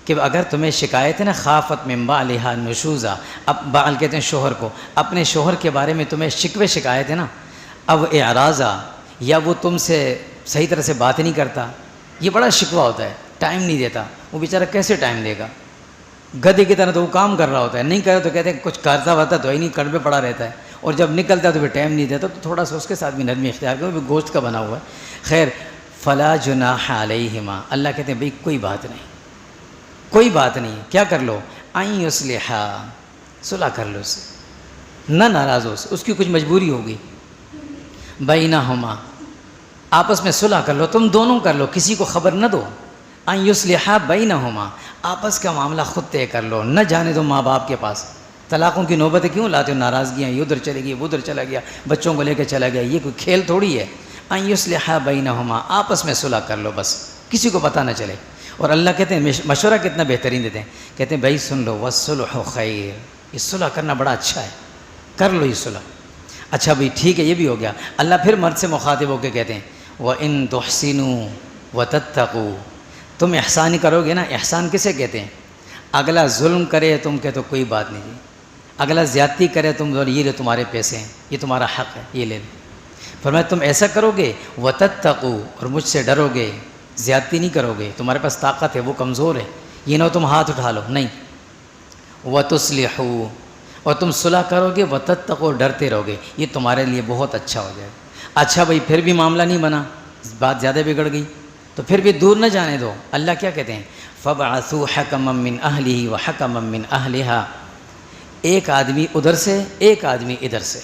Speaker 1: کہ اگر تمہیں شکایت ہے نا, خافت من بعلہا نشوزا, اب بعل کہتے ہیں شوہر کو, اپنے شوہر کے بارے میں تمہیں شکوے شکایت ہے نا, اب اعراضا یا وہ تم سے صحیح طرح سے بات نہیں کرتا، یہ بڑا شکوہ ہوتا ہے، ٹائم نہیں دیتا، وہ بیچارہ کیسے ٹائم دے گا؟ گدھے کی طرح تو وہ کام کر رہا ہوتا ہے، نہیں کرے تو کہتے ہیں کچھ کرتا ورتا تو ہی نہیں، کڑ پہ پڑا رہتا ہے، اور جب نکلتا ہے تو پھر ٹائم نہیں دیتا، تو تھوڑا سا اس کے ساتھ بھی نرمی اختیار کرو، وہ گوشت کا بنا ہوا ہے۔ خیر، فلا جناح علیہما، اللہ کہتے ہیں بھئی کوئی بات نہیں، کوئی بات نہیں، کیا کر لو؟ ان یصلحا، صلح کر لو اس سے، نہ ناراض ہو، اس کی کچھ مجبوری ہوگی، بینہما، آپس میں صلح کر لو، تم دونوں کر لو، کسی کو خبر نہ دو، ان یصلحا بینہما، آپس کا معاملہ خود طے کر لو، نہ جانے دو ماں باپ کے پاس۔ طلاقوں کی نوبتیں کیوں لاتے ہو؟ ناراضگیاں، یہ ادھر چلے گئی، وہ ادھر چلا گیا، بچوں کو لے کے چلا گیا، یہ کوئی کھیل تھوڑی ہے۔ ان یصلحا بینہما، آپس میں صلح کر لو، بس کسی کو پتہ نہ چلے۔ اور اللہ کہتے ہیں مشورہ کتنا بہترین دیتے ہیں، کہتے ہیں بھائی سن لو، والصلح خیر، یہ صلح کرنا بڑا اچھا ہے، کر لو یہ صلح۔ اچھا بھائی ٹھیک ہے، یہ بھی ہو گیا۔ اللہ پھر مرد سے مخاطب ہو کے کہتے ہیں وَإِن تُحْسِنُوا وَتَتَّقُوا، تم احسان کرو گے نا، احسان کسے کہتے ہیں؟ اگلا ظلم کرے تم کہتے ہو کوئی بات نہیں جی، اگلا زیادتی کرے تم یہ لے تمہارے پیسے ہیں، یہ تمہارا حق ہے، یہ لے لو۔ فرمایا تم ایسا کرو گے وَتَتَّقُوا، اور مجھ سے ڈرو گے، زیادتی نہیں کرو گے، تمہارے پاس طاقت ہے، وہ کمزور ہے، یہ نہ ہو تم ہاتھ اٹھا لو، نہیں۔ وَتُصْلِحُوا، اور تم صلح کرو گے، وَتَتَّقُوا، ڈرتے رہو گے، یہ تمہارے لیے بہت اچھا ہو جائے گا۔ اچھا بھائی پھر بھی معاملہ نہیں بنا، بات زیادہ بگڑ گئی، تو پھر بھی دور نہ جانے دو۔ اللہ کیا کہتے ہیں فَبْعَثُوا حَكَمًا مِّنْ أَهْلِهِ وَحَكَمًا مِّنْ أَهْلِهَا، ایک آدمی ادھر سے ایک آدمی ادھر سے،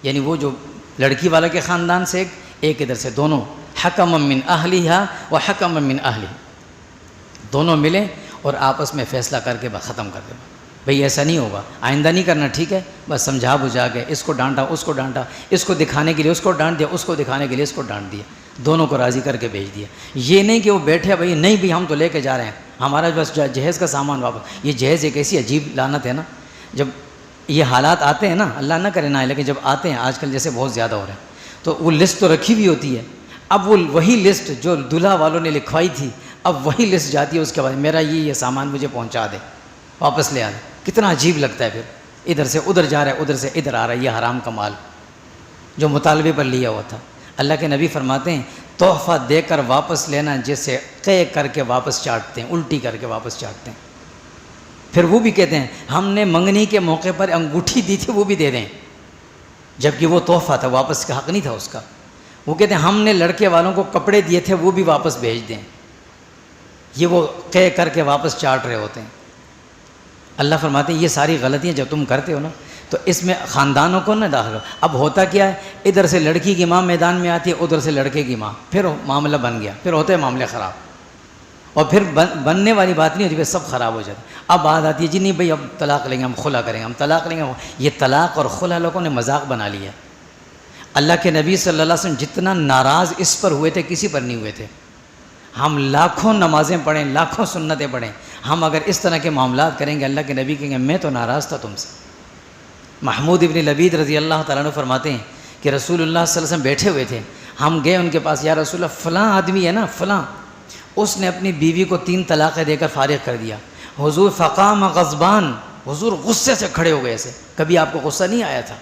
Speaker 1: یعنی وہ جو لڑکی والا کے خاندان سے ایک ادھر سے، دونوں حَكَمًا مِّنْ أَهْلِهَا وَحَكَمًا مِّنْ أَهْلِهِ، دونوں ملے اور آپس میں فیصلہ کر کے ختم کر دیں۔ بھئی ایسا نہیں ہوگا، آئندہ نہیں کرنا، ٹھیک ہے، بس سمجھا بجھا کے، اس کو ڈانٹا اس کو ڈانٹا، اس کو دکھانے کے لیے اس کو ڈانٹ دیا، اس کو دکھانے کے لیے اس کو ڈانٹ دیا، دونوں کو راضی کر کے بھیج دیا۔ یہ نہیں کہ وہ بیٹھے بھئی نہیں بھی ہم تو لے کے جا رہے ہیں، ہمارا بس جہیز کا سامان واپس۔ یہ جہیز ایک ایسی عجیب لعنت ہے نا، جب یہ حالات آتے ہیں نا، اللہ نہ کرے نہ، لیکن جب آتے ہیں آج کل جیسے بہت زیادہ ہو رہے ہیں، تو وہ لسٹ تو رکھی ہوئی ہوتی ہے، اب وہ وہی لسٹ جو دلہا والوں نے لکھوائی تھی، اب وہی لسٹ جاتی ہے اس کے بعد، میرا یہ سامان مجھے پہنچا دے، واپس لے آ دے۔ کتنا عجیب لگتا ہے، پھر ادھر سے ادھر جا رہا ہے، ادھر سے ادھر آ رہا ہے، یہ حرام کا مال جو مطالبے پر لیا ہوا تھا۔ اللہ کے نبی فرماتے ہیں تحفہ دے کر واپس لینا جیسے قے کر کے واپس چاٹتے ہیں، الٹی کر کے واپس چاٹتے ہیں۔ پھر وہ بھی کہتے ہیں ہم نے منگنی کے موقع پر انگوٹھی دی تھی وہ بھی دے دیں، جبکہ وہ تحفہ تھا، واپس کا حق نہیں تھا اس کا۔ وہ کہتے ہیں ہم نے لڑکے والوں کو کپڑے دیے تھے وہ بھی واپس بھیج دیں، یہ وہ قے کر کے واپس چاٹ رہے ہوتے ہیں۔ اللہ فرماتے ہیں یہ ساری غلطیاں جب تم کرتے ہو نا تو اس میں خاندانوں کو نہ داخل ہو۔ اب ہوتا کیا ہے، ادھر سے لڑکی کی ماں میدان میں آتی ہے، ادھر سے لڑکے کی ماں، پھر معاملہ بن گیا، پھر ہوتے ہیں معاملے خراب، اور پھر بننے والی بات نہیں ہوتی، پھر سب خراب ہو جاتا ہے۔ اب بات آتی ہے جی نہیں بھائی اب طلاق لیں گے، ہم خلا کریں گے، ہم طلاق لیں گے۔ یہ طلاق اور خلا لوگوں نے مذاق بنا لیا۔ اللہ کے نبی صلی اللہ علیہ وسلم جتنا ناراض اس پر ہوئے تھے کسی پر نہیں ہوئے تھے۔ ہم لاکھوں نمازیں پڑھیں، لاکھوں سنتیں پڑھیں، ہم اگر اس طرح کے معاملات کریں گے اللہ کے نبی کہیں گے میں تو ناراض تھا تم سے۔ محمود ابن لبید رضی اللہ تعالیٰ عنہ فرماتے ہیں کہ رسول اللہ صلی اللہ علیہ وسلم بیٹھے ہوئے تھے، ہم گئے ان کے پاس، یا رسول اللہ فلاں آدمی ہے نا فلاں، اس نے اپنی بیوی کو 3 طلاقیں دے کر فارغ کر دیا۔ حضور فقام غضبان، حضور غصے سے کھڑے ہو گئے ایسے، کبھی آپ کو غصہ نہیں آیا تھا؟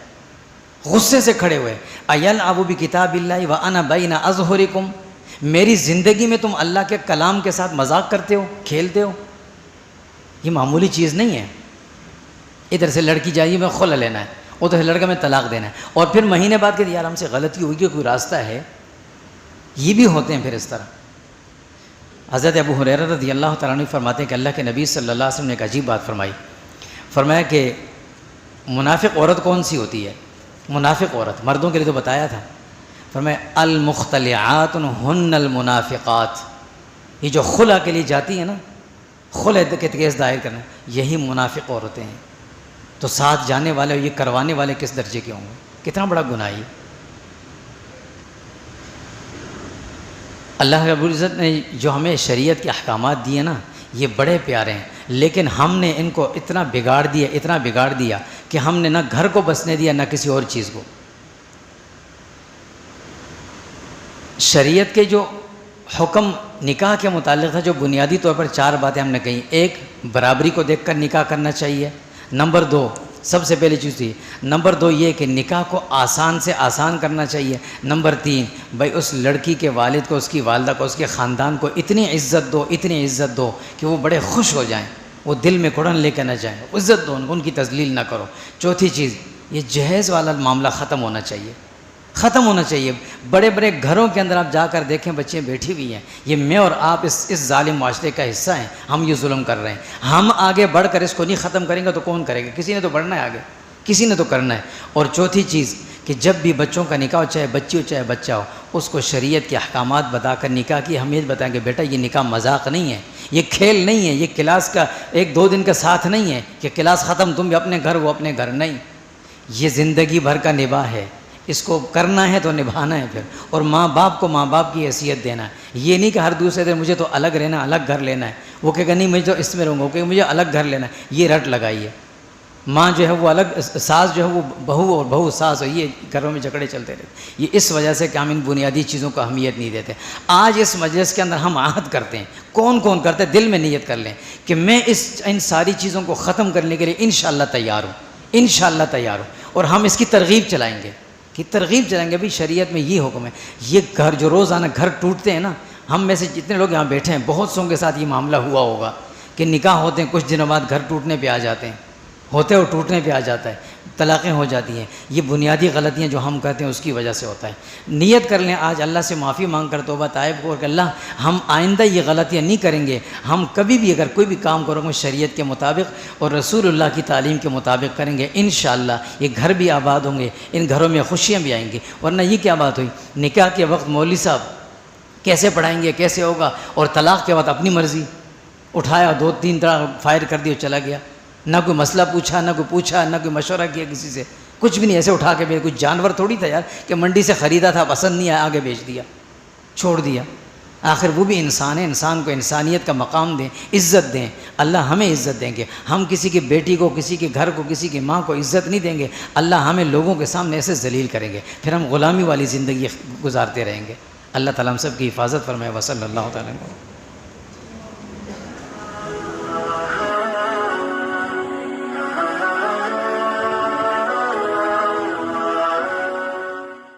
Speaker 1: غصے سے کھڑے ہوئے، ایلعب بکتاب اللہ وانا بین اظہرکم، میری زندگی میں تم اللہ کے کلام کے ساتھ مذاق کرتے ہو، کھیلتے ہو، یہ معمولی چیز نہیں ہے۔ ادھر سے لڑکی جائیے میں خلا لینا ہے، ادھر سے لڑکا میں طلاق دینا ہے، اور پھر مہینے بعد کہ یار ہم سے غلطی ہوئی کہ کوئی راستہ ہے، یہ بھی ہوتے ہیں پھر اس طرح۔ حضرت ابو ہریرہ رضی اللہ تعالیٰ عنہ فرماتے ہیں کہ اللہ کے نبی صلی اللہ علیہ وسلم نے ایک عجیب بات فرمائی، فرمایا کہ منافق عورت کون سی ہوتی ہے؟ منافق عورت مردوں کے لیے تو بتایا تھا، فرمایا المختلعات ہن المنافقات، یہ جو خلا کے لیے جاتی ہیں نا، خلا کے کیس دائر کرنا، یہی منافق عورتیں ہیں۔ تو ساتھ جانے والے یہ کروانے والے کس درجے کے ہوں گے؟ کتنا بڑا گناہ ہے۔ اللہ رب العزت نے جو ہمیں شریعت کے احکامات دیے نا یہ بڑے پیارے ہیں، لیکن ہم نے ان کو اتنا بگاڑ دیا، اتنا بگاڑ دیا کہ ہم نے نہ گھر کو بسنے دیا نہ کسی اور چیز کو۔ شریعت کے جو حکم نکاح کے متعلق تھا، جو بنیادی طور پر 4 باتیں ہم نے کہیں، ایک برابری کو دیکھ کر نکاح کرنا چاہیے، نمبر 2 سب سے پہلی چیز تھی۔ نمبر 2 یہ کہ نکاح کو آسان سے آسان کرنا چاہیے۔ نمبر 3 بھائی اس لڑکی کے والد کو، اس کی والدہ کو، اس کے خاندان کو اتنی عزت دو، اتنی عزت دو کہ وہ بڑے خوش ہو جائیں، وہ دل میں کڑن لے کے نہ جائیں، عزت دو ان کی تذلیل نہ کرو۔ چوتھی چیز یہ جہیز والا معاملہ ختم ہونا چاہیے، ختم ہونا چاہیے۔ بڑے بڑے گھروں کے اندر آپ جا کر دیکھیں بچیاں بیٹھی ہوئی ہیں، یہ میں اور آپ اس ظالم معاشرے کا حصہ ہیں، ہم یہ ظلم کر رہے ہیں۔ ہم آگے بڑھ کر اس کو نہیں ختم کریں گے تو کون کرے گا؟ کسی نے تو بڑھنا ہے آگے، کسی نے تو کرنا ہے۔ اور چوتھی چیز کہ جب بھی بچوں کا نکاح ہو، چاہے بچی ہو چاہے بچہ ہو، اس کو شریعت کے احکامات بتا کر نکاح کی اہمیت بتائیں کہ بیٹا یہ نکاح مذاق نہیں ہے، یہ کھیل نہیں ہے، یہ کلاس کا 1-2 دن کا ساتھ نہیں ہے کہ کلاس ختم تم بھی اپنے گھر وہ اپنے گھر، نہیں، یہ زندگی بھر کا نباہ ہے، اس کو کرنا ہے تو نبھانا ہے پھر۔ اور ماں باپ کو ماں باپ کی حیثیت دینا ہے، یہ نہیں کہ ہر دوسرے دن مجھے تو الگ رہنا، الگ گھر لینا ہے، وہ کہے گا نہیں مجھے تو اس میں رہوں گا، کہ مجھے الگ گھر لینا ہے، یہ رٹ لگائیے۔ ماں جو ہے وہ الگ، ساس جو ہے وہ بہو، اور بہو ساس ہو، یہ گھروں میں جھگڑے چلتے رہتے، یہ اس وجہ سے کہ ہم ان بنیادی چیزوں کو اہمیت نہیں دیتے۔ آج اس مجلس کے اندر ہم عہد کرتے ہیں، کون کون کرتے ہیں؟ دل میں نیت کر لیں کہ میں ان ساری چیزوں کو ختم کرنے کے لیے انشاءاللہ تیار ہوں، انشاءاللہ تیار ہوں، اور ہم اس کی ترغیب چلائیں گے، کہ ترغیب چلائیں گے۔ بھی شریعت میں یہ حکم ہے، یہ گھر جو روزانہ گھر ٹوٹتے ہیں نا، ہم میں سے جتنے لوگ یہاں بیٹھے ہیں بہت سوں کے ساتھ یہ معاملہ ہوا ہوگا کہ نکاح ہوتے ہیں، کچھ دنوں بعد گھر ٹوٹنے پہ آ جاتے ہیں، ہوتے اور ٹوٹنے پہ آ جاتا ہے، طلاقیں ہو جاتی ہیں۔ یہ بنیادی غلطیاں جو ہم کرتے ہیں اس کی وجہ سے ہوتا ہے۔ نیت کر لیں آج اللہ سے معافی مانگ کر، توبہ طائب ہو کہ اللہ ہم آئندہ یہ غلطیاں نہیں کریں گے، ہم کبھی بھی اگر کوئی بھی کام کریں گے شریعت کے مطابق اور رسول اللہ کی تعلیم کے مطابق کریں گے، انشاءاللہ یہ گھر بھی آباد ہوں گے، ان گھروں میں خوشیاں بھی آئیں گی۔ ورنہ یہ کیا بات ہوئی، نکاح کے وقت مولوی صاحب کیسے پڑھائیں گے، کیسے ہوگا، اور طلاق کے وقت اپنی مرضی اٹھایا، 2-3 طلاق فائر کر دی اور چلا گیا، نہ کوئی مسئلہ پوچھا، نہ کوئی پوچھا، نہ کوئی مشورہ کیا کسی سے، کچھ بھی نہیں، ایسے اٹھا کے کوئی جانور تھوڑی تھا یار کہ منڈی سے خریدا تھا، پسند نہیں آیا آگے بیچ دیا، چھوڑ دیا۔ آخر وہ بھی انسان ہے، انسان کو انسانیت کا مقام دیں، عزت دیں، اللہ ہمیں عزت دیں گے۔ ہم کسی کی بیٹی کو، کسی کے گھر کو، کسی کی ماں کو عزت نہیں دیں گے، اللہ ہمیں لوگوں کے سامنے ایسے ذلیل کریں گے، پھر ہم غلامی والی زندگی گزارتے رہیں گے۔ اللہ تعالیٰ ہم سب کی حفاظت فرمائے۔ وصلی اللہ تعالیٰ۔